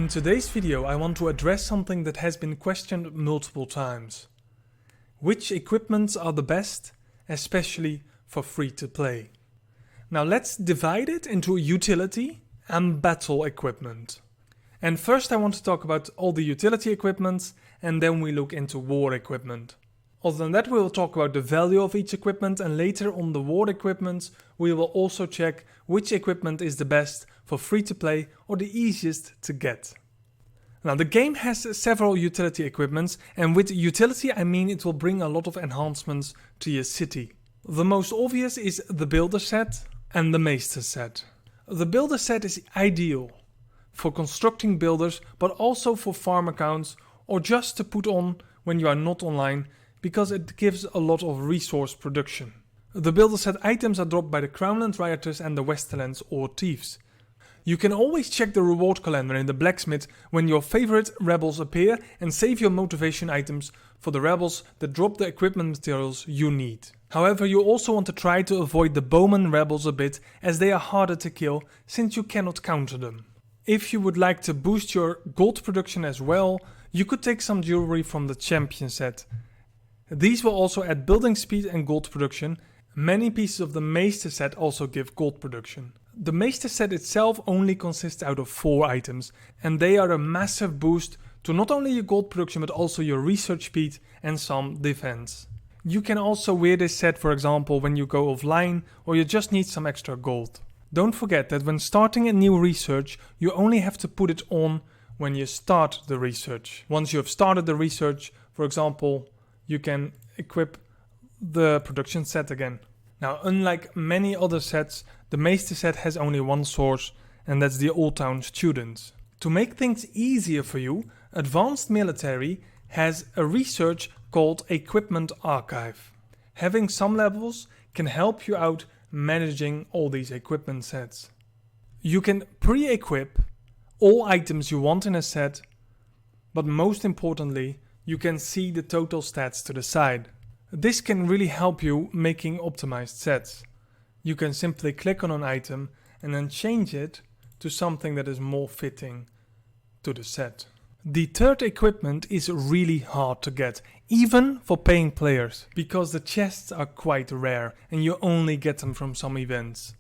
In today's video I want to address something that has been questioned multiple times. Which equipments are the best, especially for free to play? Now let's divide it into utility and battle equipment. And first I want to talk about all the utility equipments and then we look into war equipment. Other than that we will talk about the value of each equipment, and later on the war equipment we will also check which equipment is the best for free to play or the easiest to get. Now the game has several utility equipments, and with utility I mean it will bring a lot of enhancements to your city. The most obvious is the builder set and the Maester set. The builder set is ideal for constructing builders, but also for farm accounts or just to put on when you are not online, because it gives a lot of resource production. The builder set items are dropped by the Crownland Rioters and the Westerlands or Thieves. You can always check the reward calendar in the blacksmith when your favorite rebels appear and save your motivation items for the rebels that drop the equipment materials you need. However, you also want to try to avoid the bowman rebels a bit, as they are harder to kill since you cannot counter them. If you would like to boost your gold production as well, you could take some jewelry from the champion set. These will also add building speed and gold production. Many pieces of the Maester set also give gold production. The Maester set itself only consists out of 4 items, and they are a massive boost to not only your gold production but also your research speed and some defense. You can also wear this set, for example, when you go offline or you just need some extra gold. Don't forget that when starting a new research, you only have to put it on when you start the research. Once you have started the research, for example, you can equip the production set again. Now, unlike many other sets, the Maester set has only one source, and that's the Old Town Students. To make things easier for you, Advanced Military has a research called Equipment Archive. Having some levels can help you out managing all these equipment sets. You can pre-equip all items you want in a set, but most importantly, you can see the total stats to the side. This can really help you making optimized sets. You can simply click on an item and then change it to something that is more fitting to the set. The third equipment is really hard to get, even for paying players, because the chests are quite rare and you only get them from some events.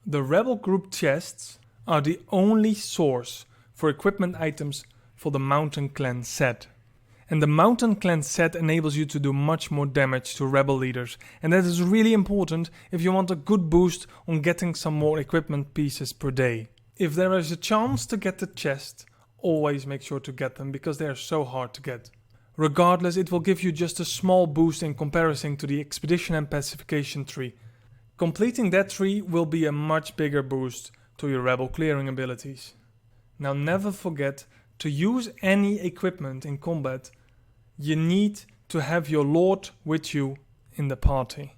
The Rebel Group chests are the only source for equipment items for the Mountain Clan set. And the Mountain Clan set enables you to do much more damage to rebel leaders, and that is really important if you want a good boost on getting some more equipment pieces per day. If there is a chance to get the chest, always make sure to get them because they are so hard to get. Regardless, it will give you just a small boost in comparison to the expedition and pacification tree. Completing that tree will be a much bigger boost to your rebel clearing abilities. Now never forget to use any equipment in combat. You need to have your lord with you in the party.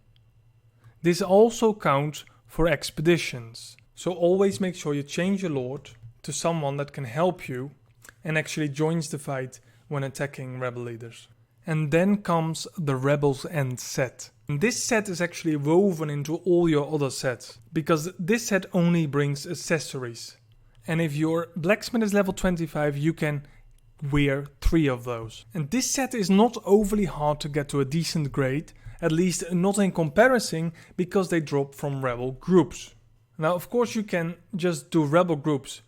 This also counts for expeditions, so always make sure you change your lord to someone that can help you and actually joins the fight when attacking rebel leaders. And then comes the Rebels End set. And this set is actually woven into all your other sets, because this set only brings accessories. And if your blacksmith is level 25, you can wear 3 of those. And this set is not overly hard to get to a decent grade, at least not in comparison, because they drop from rebel groups. Now of course you can just do rebel groups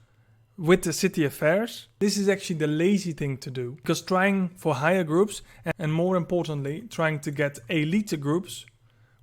with the city affairs. This is actually the lazy thing to do, because trying for higher groups and more importantly trying to get elite groups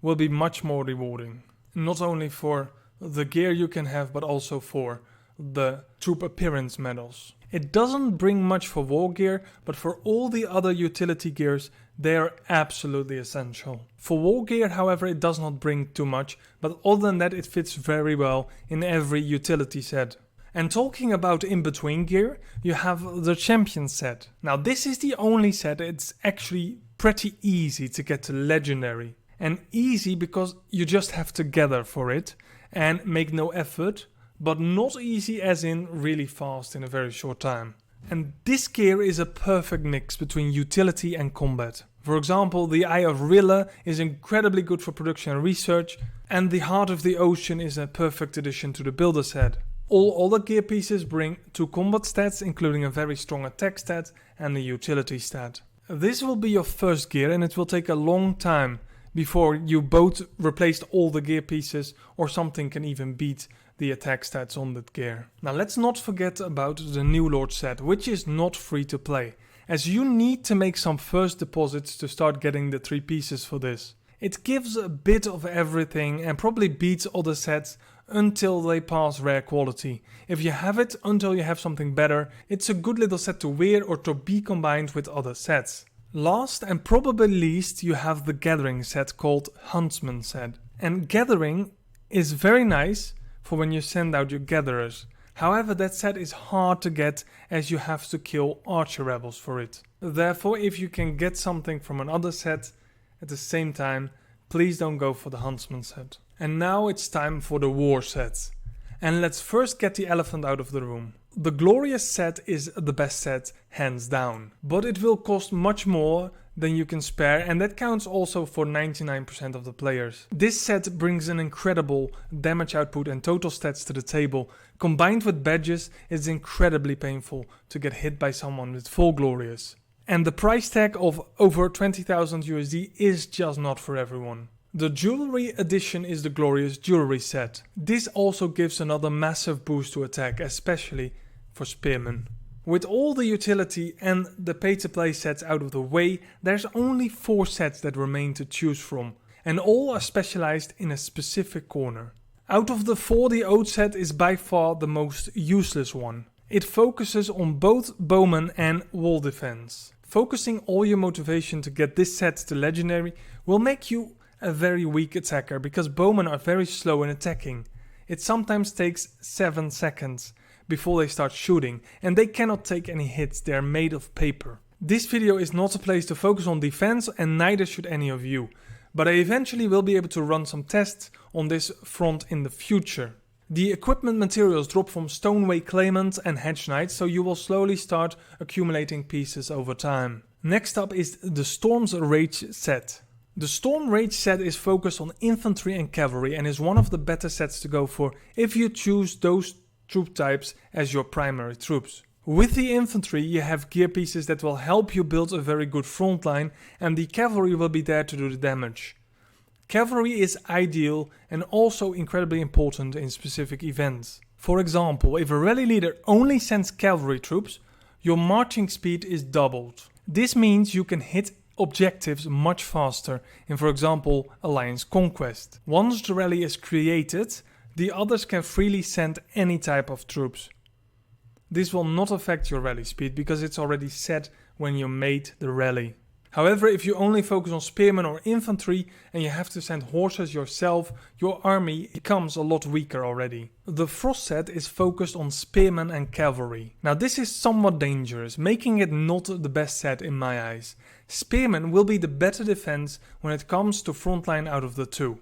will be much more rewarding. Not only for the gear you can have, but also for the troop appearance medals. It doesn't bring much for war gear, but for all the other utility gears they are absolutely essential. For war gear, however, it does not bring too much, but other than that it fits very well in every utility set. And talking about in-between gear, you have the champion set. Now this is the only set it's actually pretty easy to get to legendary. And easy because you just have to gather for it and make no effort, but not easy as in really fast in a very short time. And this gear is a perfect mix between utility and combat. For example, the Eye of Rilla is incredibly good for production and research, and the Heart of the Ocean is a perfect addition to the builder set. All other gear pieces bring 2 combat stats, including a very strong attack stat and a utility stat. This will be your first gear, and it will take a long time before you both replaced all the gear pieces or something can even beat the attack stats on that gear. Now let's not forget about the New Lord set, which is not free to play, as you need to make some first deposits to start getting the 3 pieces for this. It gives a bit of everything and probably beats other sets until they pass rare quality. If you have it until you have something better, it's a good little set to wear or to be combined with other sets. Last and probably least, you have the Gathering set called Huntsman set. And Gathering is very nice for when you send out your gatherers. However, that set is hard to get as you have to kill archer rebels for it. Therefore, if you can get something from another set at the same time, please don't go for the Huntsman set. And now it's time for the War set. And let's first get the elephant out of the room. The Glorious set is the best set, hands down. But it will cost much more than you can spare, and that counts also for 99% of the players. This set brings an incredible damage output and total stats to the table. Combined with badges, it's incredibly painful to get hit by someone with full Glorious. And the price tag of over 20,000 USD is just not for everyone. The Jewelry edition is the Glorious Jewelry set. This also gives another massive boost to attack, especially for Spearmen. With all the utility and the pay-to-play sets out of the way, there's only 4 sets that remain to choose from, and all are specialized in a specific corner. Out of the 4, the Odeset is by far the most useless one. It focuses on both bowman and wall defense. Focusing all your motivation to get this set to legendary will make you a very weak attacker, because bowmen are very slow in attacking. It sometimes takes 7 seconds before they start shooting, and they cannot take any hits, they are made of paper. This video is not a place to focus on defense, and neither should any of you, but I eventually will be able to run some tests on this front in the future. The equipment materials drop from Stoneway Claimant and Hedge Knight, so you will slowly start accumulating pieces over time. Next up is the Storm's Rage set. The Storm Rage set is focused on infantry and cavalry and is one of the better sets to go for if you choose those troop types as your primary troops. With the infantry you have gear pieces that will help you build a very good front line, and the cavalry will be there to do the damage. Cavalry is ideal and also incredibly important in specific events. For example, if a rally leader only sends cavalry troops, your marching speed is doubled. This means you can hit objectives much faster in, for example, Alliance Conquest. Once the rally is created, the others can freely send any type of troops. This will not affect your rally speed because it's already set when you made the rally. However, if you only focus on spearmen or infantry and you have to send horses yourself, your army becomes a lot weaker already. The Frost set is focused on spearmen and cavalry. Now this is somewhat dangerous, making it not the best set in my eyes. Spearmen will be the better defense when it comes to frontline out of the 2.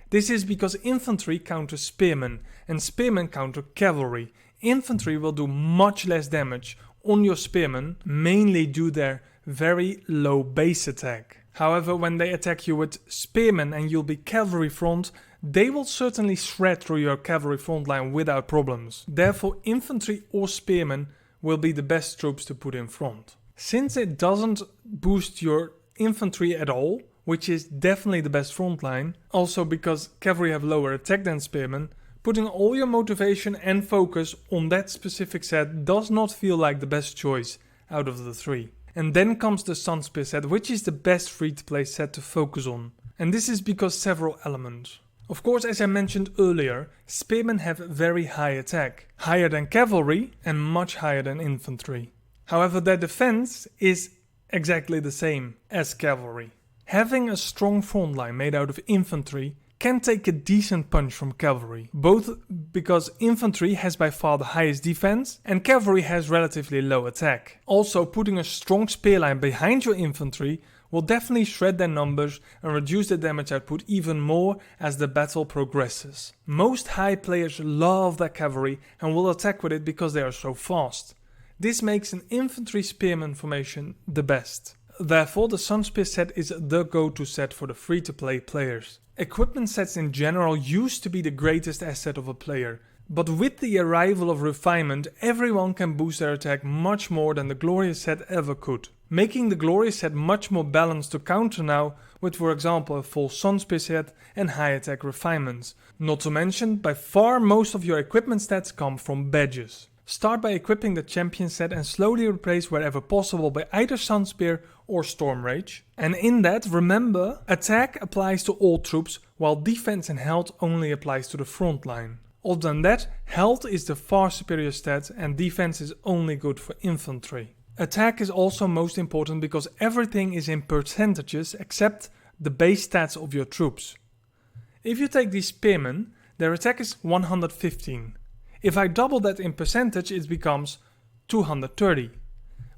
This is because infantry counters spearmen and spearmen counter cavalry. Infantry will do much less damage on your spearmen, mainly due to their very low base attack. However, when they attack you with spearmen and you'll be cavalry front, they will certainly shred through your cavalry front line without problems. Therefore, infantry or spearmen will be the best troops to put in front. Since it doesn't boost your infantry at all, which is definitely the best front line, also because cavalry have lower attack than spearmen, putting all your motivation and focus on that specific set does not feel like the best choice out of the 3. And then comes the Sunspear set, which is the best free-to-play set to focus on. And this is because several elements. Of course, as I mentioned earlier, spearmen have very high attack, higher than cavalry and much higher than infantry. However, their defense is exactly the same as cavalry. Having a strong front line made out of infantry can take a decent punch from cavalry, both because infantry has by far the highest defense and cavalry has relatively low attack. Also, putting a strong spear line behind your infantry will definitely shred their numbers and reduce their damage output even more as the battle progresses. Most high players love their cavalry and will attack with it because they are so fast. This makes an infantry spearman formation the best. Therefore, the Sunspear set is the go-to set for the free-to-play players. Equipment sets in general used to be the greatest asset of a player, But with the arrival of refinement, everyone can boost their attack much more than the glorious set ever could, making the glorious set much more balanced to counter now with, for example, a full Sunspear set and high attack refinements. Not to mention, by far most of your equipment stats come from badges. Start by equipping the champion set and slowly replace wherever possible by either Sunspear or Storm Rage. And in that, remember, attack applies to all troops, while defense and health only applies to the front line. Other than that, health is the far superior stat and defense is only good for infantry. Attack is also most important because everything is in percentages except the base stats of your troops. If you take these spearmen, their attack is 115. If I double that in percentage, it becomes 230.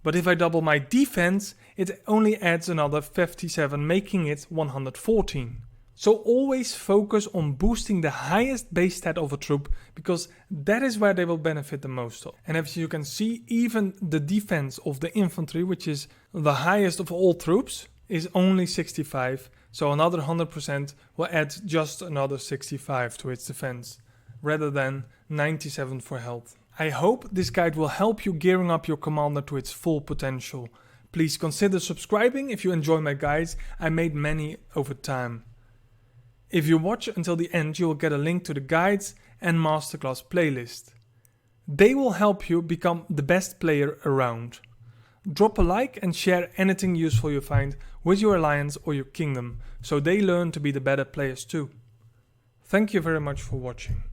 But if I double my defense, it only adds another 57, making it 114. So always focus on boosting the highest base stat of a troop, because that is where they will benefit the most of. And as you can see, even the defense of the infantry, which is the highest of all troops, is only 65. So another 100% will add just another 65 to its defense, rather than 97 for health. I hope this guide will help you gearing up your commander to its full potential. Please consider subscribing if you enjoy my guides. I made many over time. If you watch until the end, you will get a link to the guides and masterclass playlist. They will help you become the best player around. Drop a like and share anything useful you find with your alliance or your kingdom, so they learn to be the better players too. Thank you very much for watching.